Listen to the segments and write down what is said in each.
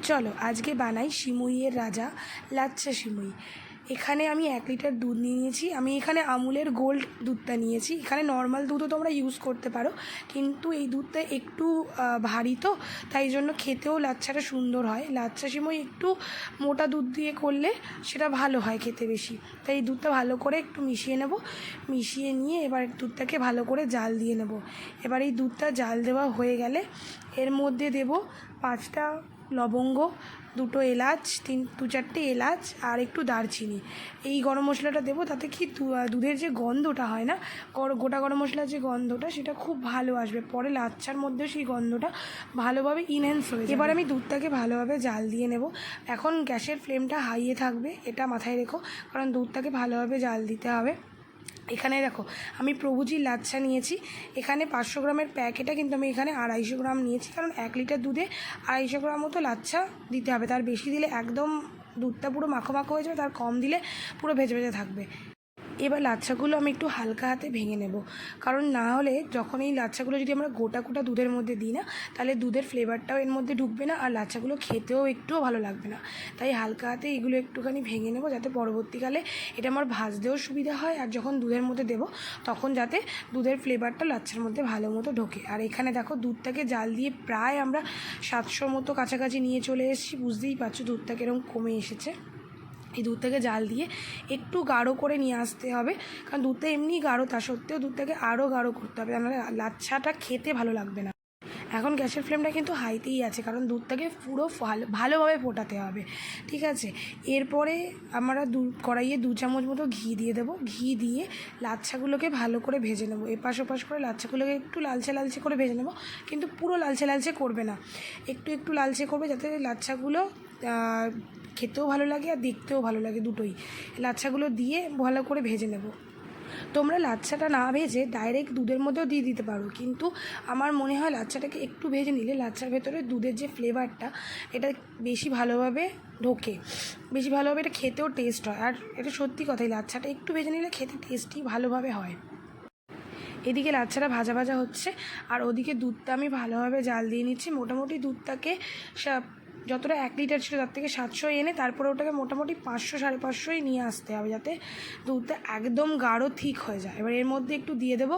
চলো আজকে বানাই সিমুইয়ের রাজা লাচ্ছা সিমুই। এখানে আমি 1 লিটার দুধ নিয়েছি। আমি এখানে আমুলের গোল্ড দুধটা নিয়েছি। এখানে নর্মাল দুধও তোমরা ইউজ করতে পারো, কিন্তু এই দুধটা একটু ভারী, তো তাই জন্য খেতেও লাচ্ছাটা সুন্দর হয়। লাচ্ছা সিমুই একটু মোটা দুধ দিয়ে করলে সেটা ভালো হয় খেতে বেশি। তাই এই দুধটা ভালো করে একটু মিশিয়ে নেব। মিশিয়ে নিয়ে এবার দুধটাকে ভালো করে জাল দিয়ে নেব। এবার এই দুধটা জাল দেওয়া হয়ে গেলে এর মধ্যে দেব 5টা লবঙ্গ, 2টো এলাচ, 2-4টে এলাচ আর একটু দারচিনি। এই গরম মশলাটা দেবো, তাতে কি দুধের যে গন্ধটা হয় না, গোটা গরম মশলার যে গন্ধটা, সেটা খুব ভালো আসবে। পরে লাচ্ছার মধ্যে সেই গন্ধটা ভালোভাবে ইনহ্যান্স হয়ে যাবে। এবার আমি দুধটাকে ভালোভাবে জাল দিয়ে নেব। এখন গ্যাসের ফ্লেমটা হাইয়ে থাকবে, এটা মাথায় রেখো, কারণ দুধটাকে ভালোভাবে জাল দিতে হবে। এখানে দেখো আমি প্রভুজির লাচ্ছা নিয়েছি। এখানে 500 গ্রামের প্যাকেটে, কিন্তু আমি এখানে 250 গ্রাম নিয়েছি, কারণ 1 লিটার দুধে 250 গ্রাম মতো লাচ্ছা দিতে হবে। তার বেশি দিলে একদম দুধটা পুরো মাখো মাখো হয়ে যাবে, তার কম দিলে পুরো ভেজে ভেজে থাকবে। এবার লাচ্ছাগুলো আমি একটু হালকা হাতে ভেঙে নেব, কারণ না হলে যখন এই লাচ্ছাগুলো যদি আমরা গোটা গোটা দুধের মধ্যে দিই না, তাহলে দুধের ফ্লেভারটাও এর মধ্যে ঢুকবে না, আর লাচ্ছাগুলো খেতেও একটুও ভালো লাগবে না। তাই হালকা হাতে এগুলো একটুখানি ভেঙে নেব, যাতে পরবর্তীকালে এটা আমার ভাজতেও সুবিধা হয়, আর যখন দুধের মধ্যে দেবো তখন যাতে দুধের ফ্লেভারটা লাচ্ছার মধ্যে ভালো মতো ঢোকে। আর এখানে দেখো দুধটাকে জাল দিয়ে প্রায় আমরা 700 মতো কাছাকাছি নিয়ে চলে এসেছি। বুঝতেই পারছো দুধটা কীরকম কমে এসেছে। এই দুধটাকে জাল দিয়ে একটু গাঢ় করে নিয়ে আসতে হবে, কারণ দুধটা এমনি গাঢ়, তা সত্ত্বেও দুধটাকে আরও গাঢ় করতে হবে, নাহলে লাচ্ছাটা খেতে ভালো লাগবে না। এখন গ্যাসের ফ্লেমটা কিন্তু হাইতেই আছে, কারণ দুধটাকে পুরো ভালোভাবে ফোটাতে হবে, ঠিক আছে। এরপরে আমরা কড়াইয়ে 2 চামচ মতো ঘি দিয়ে দেবো। ঘি দিয়ে লাচ্ছাগুলোকে ভালো করে ভেজে নেবো। এপাশ ওপাশ করে লাচ্ছাগুলোকে একটু লালচে লালচে করে ভেজে নেবো, কিন্তু পুরো লালচে লালচে করবে না, একটু একটু লালচে করবে, যাতে লাচ্ছাগুলো খেতেও ভালো লাগে আর দেখতেও ভালো লাগে, দুটোই। লাচ্ছাগুলো দিয়ে ভালো করে ভেজে নেব। তোমরা লাচ্ছাটা না ভেজে ডাইরেক্ট দুধের মধ্যেও দিয়ে দিতে পারো, কিন্তু আমার মনে হয় লাচ্ছাটাকে একটু ভেজে নিলে লাচ্ছার ভেতরে দুধের যে ফ্লেভারটা, এটা বেশি ভালোভাবে ঢোকে, বেশি ভালোভাবে এটা খেতেও টেস্ট হয়। আর এটা সত্যি কথাই, লাচ্ছাটা একটু ভেজে নিলে খেতে টেস্টি ভালোভাবে হয়। এদিকে লাচ্ছাটা ভাজা ভাজা হচ্ছে, আর ওদিকে দুধটা আমি ভালোভাবে জাল দিয়ে নিচ্ছি। মোটামুটি দুধটাকে যতটা 1 লিটার ছিল তার থেকে 700 এনে তারপরে ওটাকে মোটামুটি 500-550 নিয়ে আসতে হবে, যাতে দুধটা একদম গাঢ় ঠিক হয়ে যায়। এবার এর মধ্যে একটু দিয়ে দেবো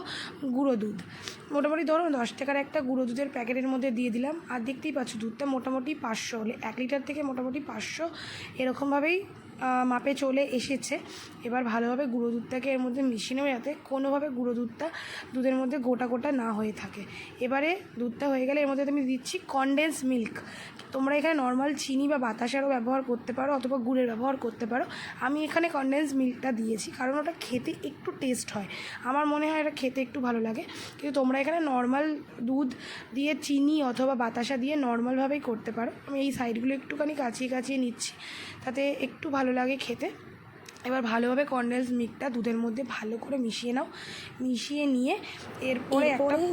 গুঁড়ো দুধ। মোটামুটি ধরুন 10 টাকার একটা গুঁড়ো দুধের প্যাকেটের মধ্যে দিয়ে দিলাম। আর দেখতেই পাচ্ছ দুধটা মোটামুটি 500 হলে 1 লিটার থেকে মোটামুটি 500 এরকমভাবেই মাপে চলে এসেছে। এবার ভালোভাবে গুঁড়ো দুধটাকে এর মধ্যে মিশিয়ে নেবে, যাতে কোনোভাবে গুঁড়ো দুধটা দুধের মধ্যে গোটা গোটা না হয়ে থাকে। এবারে দুধটা হয়ে গেলে এর মধ্যে আমি দিচ্ছি কনডেন্স মিল্ক। তোমরা এখানে নর্মাল চিনি বা বাতাসারও ব্যবহার করতে পারো, অথবা গুড়ের ব্যবহার করতে পারো। আমি এখানে কনডেন্স মিল্কটা দিয়েছি, কারণ ওটা খেতে একটু টেস্ট হয়, আমার মনে হয় এটা খেতে একটু ভালো লাগে। কিন্তু তোমরা এখানে নর্মাল দুধ দিয়ে চিনি অথবা বাতাসা দিয়ে নর্মালভাবেই করতে পারো। আমি এই সাইডগুলো একটুখানি কাচিয়ে কাচিয়ে নিচ্ছি, তাতে একটু ভালো লাগে খেতে। এবার ভালোভাবে কনডেন্স মিল্কটা দুধের মধ্যে ভালো করে মিশিয়ে নাও। মিশিয়ে নিয়ে এরপরে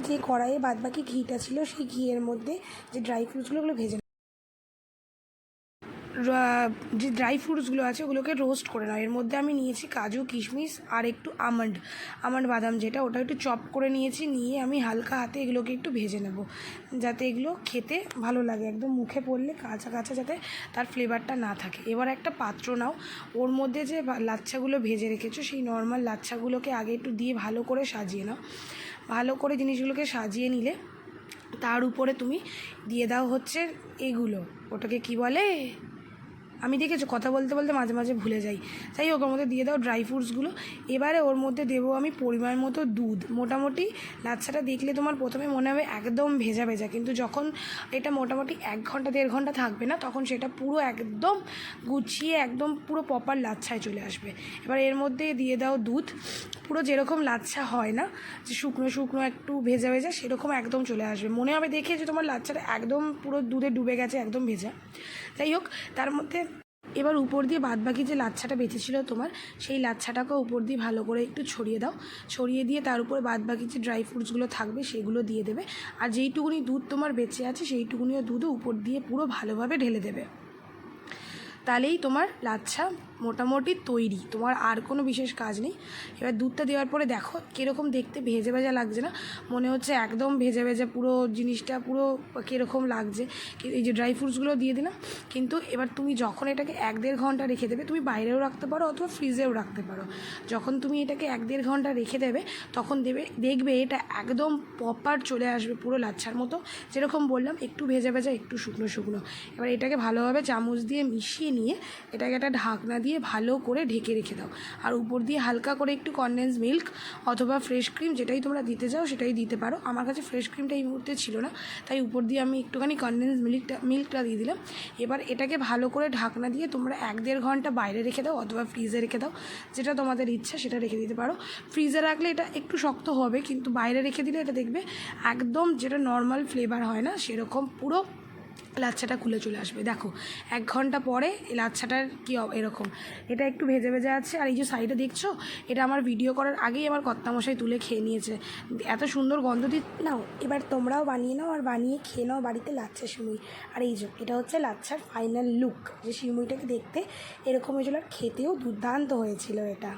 যে কড়াইয়ে বাদবাকি ঘিটা ছিল, সেই ঘিয়ের মধ্যে যে ড্রাই ফ্রুটসগুলো ভেজে যে ড্রাই ফ্রুটসগুলো আছে ওগুলোকে রোস্ট করে নাও। এর মধ্যে আমি নিয়েছি কাজু, কিশমিশ আর একটু আমন্ড বাদাম, যেটা ওটা একটু চপ করে নিয়েছি। নিয়ে আমি হালকা হাতে এগুলোকে একটু ভেজে নেব, যাতে এগুলো খেতে ভালো লাগে, একদম মুখে পড়লে কাঁচা কাঁচা যাতে তার ফ্লেভারটা না থাকে। এবার একটা পাত্র নাও, ওর মধ্যে যে লাচ্ছাগুলো ভেজে রেখেছো সেই নর্মাল লাচ্ছাগুলোকে আগে একটু দিয়ে ভালো করে সাজিয়ে নাও। ভালো করে জিনিসগুলোকে সাজিয়ে নিলে তার উপরে তুমি দিয়ে দাও হচ্ছে এগুলো, ওটাকে কি বলে, আমি দেখেছো কথা বলতে বলতে মাঝে মাঝে ভুলে যাই। যাই হোক, ওর মধ্যে দিয়ে দাও ড্রাই ফ্রুটসগুলো। এবারে ওর মধ্যে দেবো আমি পরিমাণ মতো দুধ। মোটামুটি লাচ্ছাটা দেখলে তোমার প্রথমে মনে হবে একদম ভেজা ভেজা, কিন্তু যখন এটা মোটামুটি 1 ঘন্টা 1.5 ঘন্টা থাকবে না, তখন সেটা পুরো একদম গুছিয়ে একদম পুরো প্রপার লাচ্ছায় চলে আসবে। এবার এর মধ্যে দিয়ে দাও দুধ, পুরো যেরকম লাচ্ছা হয় না, যে শুকনো শুকনো একটু ভেজা ভেজা, সেরকম একদম চলে আসবে। মনে হবে দেখে যে তোমার লাচ্ছাটা একদম পুরো দুধে ডুবে গেছে, একদম ভেজা। যাই হোক, তার মধ্যে এবার উপর দিয়ে বাদবাকি যে লাচ্ছাটা বেঁচেছিল তোমার, সেই লাচ্ছাটাকেও উপর দিয়ে ভালো করে একটু ছড়িয়ে দাও। ছড়িয়ে দিয়ে তার উপরে বাদবাকি যে ড্রাই ফ্রুটসগুলো থাকবে সেগুলো দিয়ে দেবে। আর যেইটুকুনি দুধ তোমার বেঁচে আছে সেইটুকুনিও দুধও উপর দিয়ে পুরো ভালোভাবে ঢেলে দেবে। তাহলেই তোমার লাচ্ছা মোটামুটি তৈরি, তোমার আর কোনো বিশেষ কাজ নেই। এবার দুধটা দেওয়ার পরে দেখো কীরকম দেখতে ভেজে ভেজা লাগছে না, মনে হচ্ছে একদম ভেজে ভেজে পুরো জিনিসটা পুরো কীরকম লাগছে। এই যে ড্রাই ফ্রুটসগুলো দিয়ে দিলাম। কিন্তু এবার তুমি যখন এটাকে 1-1.5 ঘন্টা রেখে দেবে, তুমি বাইরেও রাখতে পারো অথবা ফ্রিজেও রাখতে পারো। যখন তুমি এটাকে 1-1.5 ঘন্টা রেখে দেবে তখন দেখবে এটা একদম প্রপার চলে আসবে পুরো লাচ্ছার মতো, যেরকম বললাম একটু ভেজা ভেজা একটু শুকনো শুকনো। এবার এটাকে ভালোভাবে চামচ দিয়ে মিশিয়ে নিয়ে এটাকে একটা ঢাকনা দিয়ে ভালো করে ঢেকে রেখে দাও। আর উপর দিয়ে হালকা করে একটু কনডেন্স মিল্ক অথবা ফ্রেশ ক্রিম, যেটাই তোমরা দিতে চাও সেটাই দিতে পারো। আমার কাছে ফ্রেশ ক্রিমটা এই মুহূর্তে ছিল না, তাই উপর দিয়ে আমি একটুখানি কনডেন্স মিল্কটা দিয়ে দিলাম। এবার এটাকে ভালো করে ঢাকনা দিয়ে তোমরা 1-1.5 ঘন্টা বাইরে রেখে দাও অথবা ফ্রিজে রেখে দাও, যেটা তোমাদের ইচ্ছা সেটা রেখে দিতে পারো। ফ্রিজে রাখলে এটা একটু শক্ত হবে, কিন্তু বাইরে রেখে দিলে এটা দেখবে একদম যেটা নর্মাল ফ্লেভার হয় না সেরকম পুরো লাচ্ছাটা খুলে চলে আসবে। দেখো 1 ঘন্টা পরে এই লাচ্ছাটার কী এরকম, এটা একটু ভেজে ভেজে আছে। আর এই যে সাইডে দেখছো, এটা আমার ভিডিও করার আগেই আমার কর্তামশাই তুলে খেয়ে নিয়েছে, এত সুন্দর গন্ধ নাও। এবার তোমরাও বানিয়ে নাও আর বানিয়ে খেয়ে নাও বাড়িতে লাচ্ছা সিমুই। আর এই যে এটা হচ্ছে লাচ্ছার ফাইনাল লুক, যে সিমুইটাকে দেখতে এরকম হয়েছিল আর খেতেও দুর্দান্ত হয়েছিল এটা।